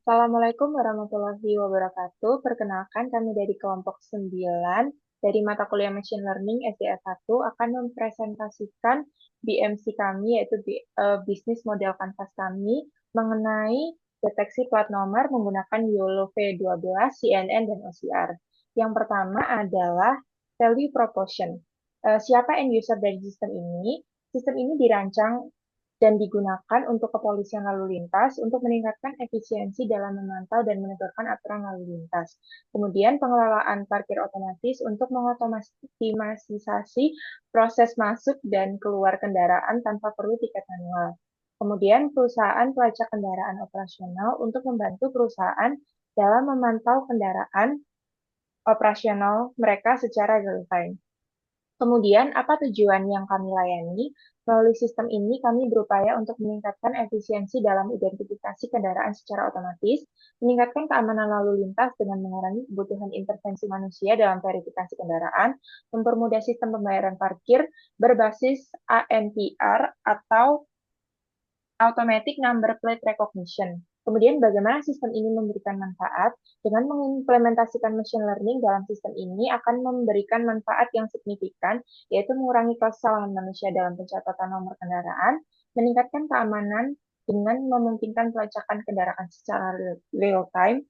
Assalamualaikum warahmatullahi wabarakatuh. Perkenalkan kami dari kelompok 9 dari mata kuliah Machine Learning SDS 1 akan mempresentasikan BMC kami yaitu bisnis model kanvas kami mengenai deteksi plat nomor menggunakan YOLO V12, CNN, dan OCR. Yang pertama adalah value proportion. Siapa end user dari sistem ini? Sistem ini dirancang dan digunakan untuk kepolisian lalu lintas untuk meningkatkan efisiensi dalam memantau dan menegakkan aturan lalu lintas. Kemudian pengelolaan parkir otomatis untuk mengotomatisasi proses masuk dan keluar kendaraan tanpa perlu tiket manual. Kemudian perusahaan pelacak kendaraan operasional untuk membantu perusahaan dalam memantau kendaraan operasional mereka secara real time. Kemudian, apa tujuan yang kami layani? Melalui sistem ini, kami berupaya untuk meningkatkan efisiensi dalam identifikasi kendaraan secara otomatis, meningkatkan keamanan lalu lintas dengan mengurangi kebutuhan intervensi manusia dalam verifikasi kendaraan, mempermudah sistem pembayaran parkir berbasis ANPR atau Automatic Number Plate Recognition. Kemudian bagaimana sistem ini memberikan manfaat? Dengan mengimplementasikan machine learning dalam sistem ini akan memberikan manfaat yang signifikan, yaitu mengurangi kesalahan manusia dalam pencatatan nomor kendaraan, meningkatkan keamanan dengan memungkinkan pelacakan kendaraan secara real time,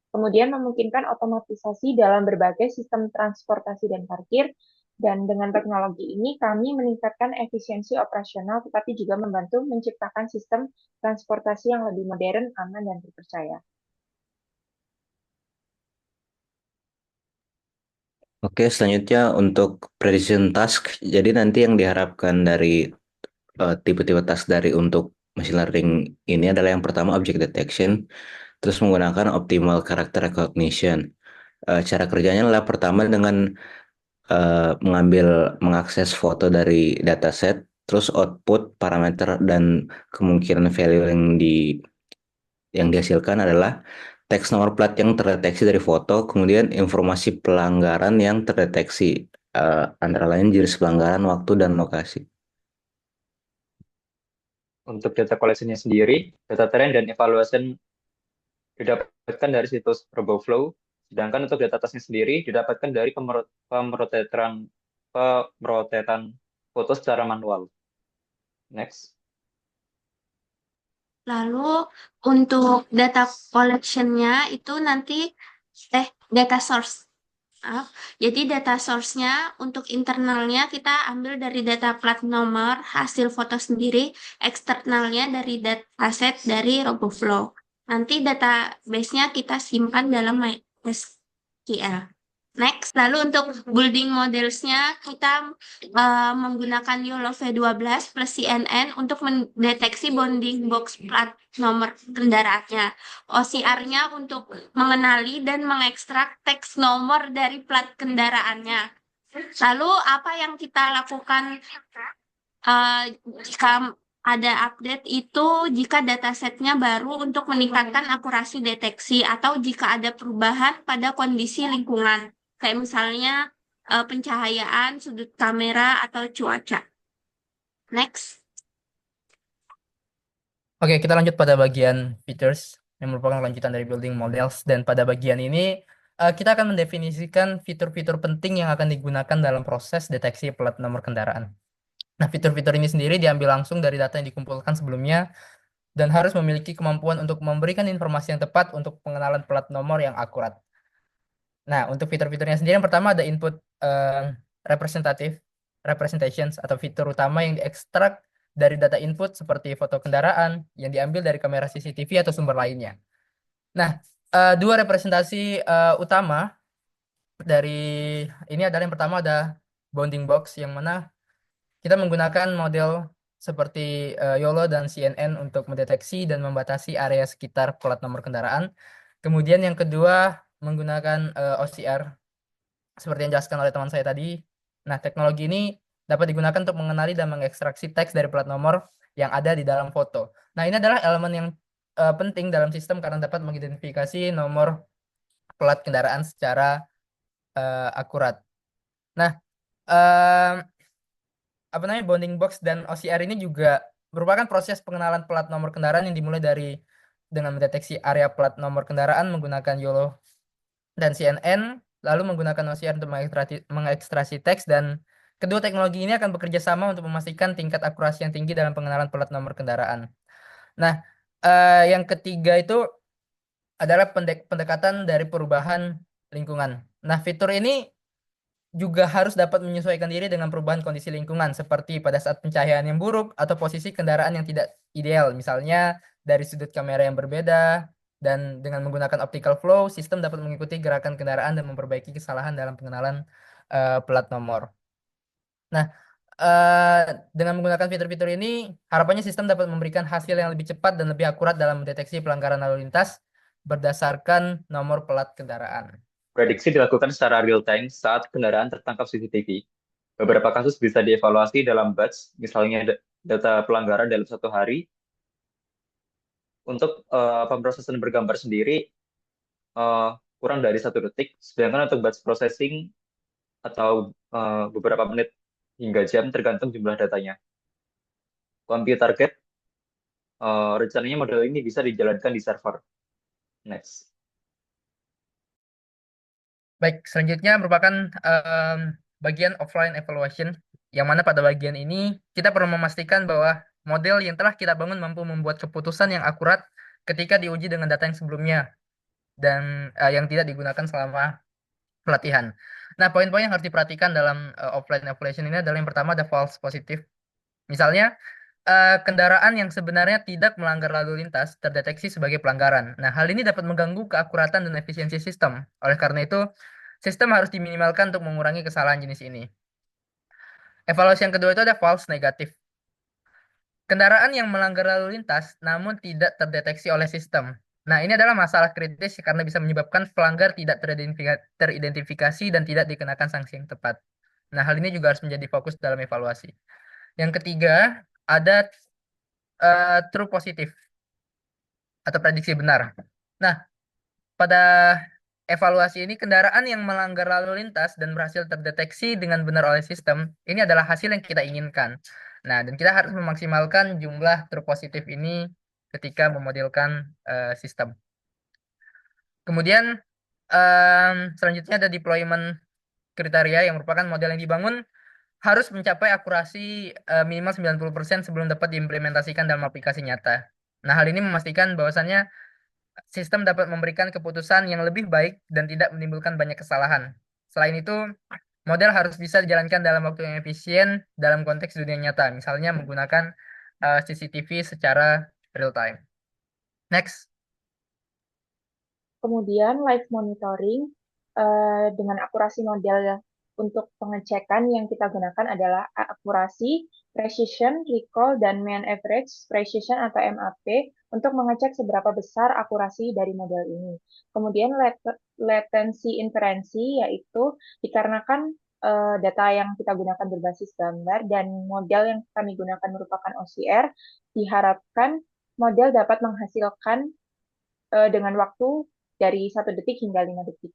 kemudian memungkinkan otomatisasi dalam berbagai sistem transportasi dan parkir, dan dengan teknologi ini kami meningkatkan efisiensi operasional tetapi juga membantu menciptakan sistem transportasi yang lebih modern, aman, dan terpercaya. Oke, selanjutnya untuk precision task. Jadi nanti yang diharapkan dari tipe-tipe task dari untuk machine learning ini adalah yang pertama object detection, terus menggunakan optimal character recognition. Cara kerjanya adalah pertama dengan mengakses foto dari dataset, terus output parameter dan kemungkinan value yang dihasilkan adalah teks nomor plat yang terdeteksi dari foto, kemudian informasi pelanggaran yang terdeteksi, antara lain jenis pelanggaran, waktu, dan lokasi. Untuk data collection-nya sendiri, data trend dan evaluation didapatkan dari situs RoboFlow, sedangkan untuk data task-nya sendiri didapatkan dari pemrotetan foto secara manual. Next. Lalu untuk data collection-nya itu nanti data source. Maaf. Jadi data source-nya untuk internalnya kita ambil dari data plat nomor hasil foto sendiri, eksternalnya dari dataset dari RoboFlow. Nanti database-nya kita simpan dalam MySQL. Next, lalu untuk building models-nya kita menggunakan YOLO V12 plus CNN untuk mendeteksi bounding box plat nomor kendaraannya. OCR-nya untuk mengenali dan mengekstrak teks nomor dari plat kendaraannya. Lalu apa yang kita lakukan jika ada update itu jika datasetnya baru untuk meningkatkan akurasi deteksi atau jika ada perubahan pada kondisi lingkungan, kayak misalnya pencahayaan, sudut kamera, atau cuaca. Next. Oke, kita lanjut pada bagian features yang merupakan lanjutan dari building models. Dan pada bagian ini kita akan mendefinisikan fitur-fitur penting yang akan digunakan dalam proses deteksi plat nomor kendaraan. Nah, fitur-fitur ini sendiri diambil langsung dari data yang dikumpulkan sebelumnya dan harus memiliki kemampuan untuk memberikan informasi yang tepat untuk pengenalan plat nomor yang akurat. Nah, untuk fitur-fiturnya sendiri yang pertama ada input representative representations atau fitur utama yang diekstrak dari data input seperti foto kendaraan yang diambil dari kamera CCTV atau sumber lainnya. Nah, dua representasi utama dari ini adalah yang pertama ada bounding box yang mana kita menggunakan model seperti YOLO dan CNN untuk mendeteksi dan membatasi area sekitar plat nomor kendaraan. Kemudian yang kedua menggunakan OCR seperti yang dijelaskan oleh teman saya tadi. Nah, teknologi ini dapat digunakan untuk mengenali dan mengekstraksi teks dari plat nomor yang ada di dalam foto. Nah, ini adalah elemen yang penting dalam sistem karena dapat mengidentifikasi nomor plat kendaraan secara akurat. Nah, eh, apa namanya bounding box dan OCR ini juga merupakan proses pengenalan plat nomor kendaraan yang dimulai dari dengan mendeteksi area plat nomor kendaraan menggunakan YOLO dan CNN, lalu menggunakan OCR untuk mengekstraksi teks, dan kedua teknologi ini akan bekerja sama untuk memastikan tingkat akurasi yang tinggi dalam pengenalan plat nomor kendaraan. Nah, yang ketiga itu adalah pendekatan dari perubahan lingkungan. Nah, fitur ini juga harus dapat menyesuaikan diri dengan perubahan kondisi lingkungan, seperti pada saat pencahayaan yang buruk atau posisi kendaraan yang tidak ideal, misalnya dari sudut kamera yang berbeda, dan dengan menggunakan optical flow, sistem dapat mengikuti gerakan kendaraan dan memperbaiki kesalahan dalam pengenalan plat nomor. Nah, dengan menggunakan fitur-fitur ini, harapannya sistem dapat memberikan hasil yang lebih cepat dan lebih akurat dalam mendeteksi pelanggaran lalu lintas berdasarkan nomor plat kendaraan. Prediksi dilakukan secara real-time saat kendaraan tertangkap CCTV. Beberapa kasus bisa dievaluasi dalam batch, misalnya data pelanggaran dalam 1 hari. Untuk pemrosesan bergambar sendiri, kurang dari 1 detik, sedangkan untuk batch processing atau beberapa menit hingga jam tergantung jumlah datanya. Computer target, rencananya model ini bisa dijalankan di server. Next. Baik, selanjutnya merupakan bagian offline evaluation, yang mana pada bagian ini kita perlu memastikan bahwa model yang telah kita bangun mampu membuat keputusan yang akurat ketika diuji dengan data yang sebelumnya dan yang tidak digunakan selama pelatihan. Nah, poin-poin yang harus diperhatikan dalam offline evaluation ini adalah yang pertama ada false positive. Misalnya, kendaraan yang sebenarnya tidak melanggar lalu lintas terdeteksi sebagai pelanggaran. Nah, hal ini dapat mengganggu keakuratan dan efisiensi sistem. Oleh karena itu, sistem harus diminimalkan untuk mengurangi kesalahan jenis ini. Evaluasi yang kedua itu ada false negatif. Kendaraan yang melanggar lalu lintas namun tidak terdeteksi oleh sistem. Nah, ini adalah masalah kritis karena bisa menyebabkan pelanggar tidak teridentifikasi dan tidak dikenakan sanksi yang tepat. Nah, hal ini juga harus menjadi fokus dalam evaluasi. Yang ketiga, ada true positif atau prediksi benar. Nah, pada evaluasi ini, kendaraan yang melanggar lalu lintas dan berhasil terdeteksi dengan benar oleh sistem, ini adalah hasil yang kita inginkan. Nah, dan kita harus memaksimalkan jumlah true positif ini ketika memodelkan sistem. Kemudian, selanjutnya ada deployment kriteria, yang merupakan model yang dibangun harus mencapai akurasi minimal 90% sebelum dapat diimplementasikan dalam aplikasi nyata. Nah, hal ini memastikan bahwasannya sistem dapat memberikan keputusan yang lebih baik dan tidak menimbulkan banyak kesalahan. Selain itu, model harus bisa dijalankan dalam waktu yang efisien dalam konteks dunia nyata, misalnya menggunakan CCTV secara real time. Next. Kemudian live monitoring dengan akurasi model untuk pengecekan yang kita gunakan adalah akurasi, precision, recall, dan mean average precision atau MAP untuk mengecek seberapa besar akurasi dari model ini. Kemudian latency inferensi, yaitu dikarenakan data yang kita gunakan berbasis gambar dan model yang kami gunakan merupakan OCR, diharapkan model dapat menghasilkan dengan waktu dari 1 detik hingga 5 detik.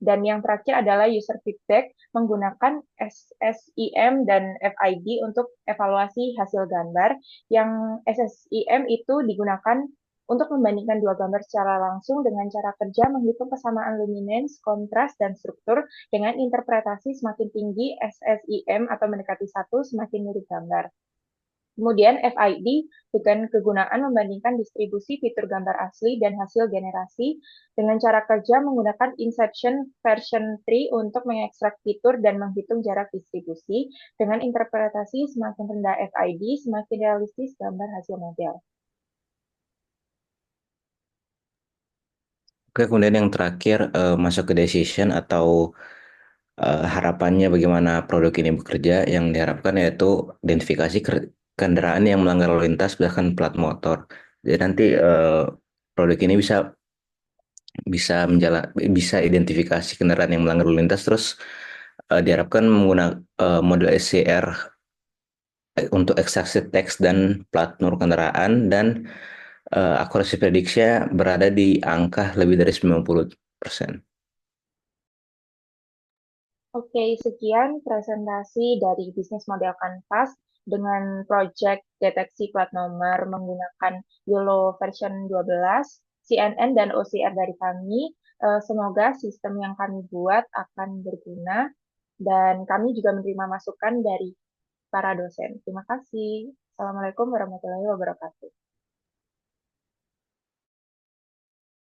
Dan yang terakhir adalah user feedback menggunakan SSIM dan FID untuk evaluasi hasil gambar, yang SSIM itu digunakan untuk membandingkan 2 gambar secara langsung dengan cara kerja menghitung kesamaan luminance, kontras, dan struktur dengan interpretasi semakin tinggi SSIM atau mendekati 1 semakin mirip gambar. Kemudian FID dengan kegunaan membandingkan distribusi fitur gambar asli dan hasil generasi dengan cara kerja menggunakan inception version tree untuk mengekstrak fitur dan menghitung jarak distribusi dengan interpretasi semakin rendah FID semakin realistis gambar hasil model. Oke, kemudian yang terakhir masuk ke decision atau harapannya bagaimana produk ini bekerja. Yang diharapkan yaitu identifikasi kendaraan yang melanggar lalu lintas berdasarkan plat motor. Jadi nanti produk ini bisa identifikasi kendaraan yang melanggar lalu lintas, terus diharapkan menggunakan model SCR untuk ekstraksi teks dan plat nomor kendaraan, dan akurasi prediksinya berada di angka lebih dari 90%. Oke, sekian presentasi dari bisnis model Canvas. dengan project deteksi plat nomor menggunakan YOLO version 12, CNN dan OCR dari kami. Semoga sistem yang kami buat akan berguna dan kami juga menerima masukan dari para dosen. Terima kasih. Assalamualaikum warahmatullahi wabarakatuh.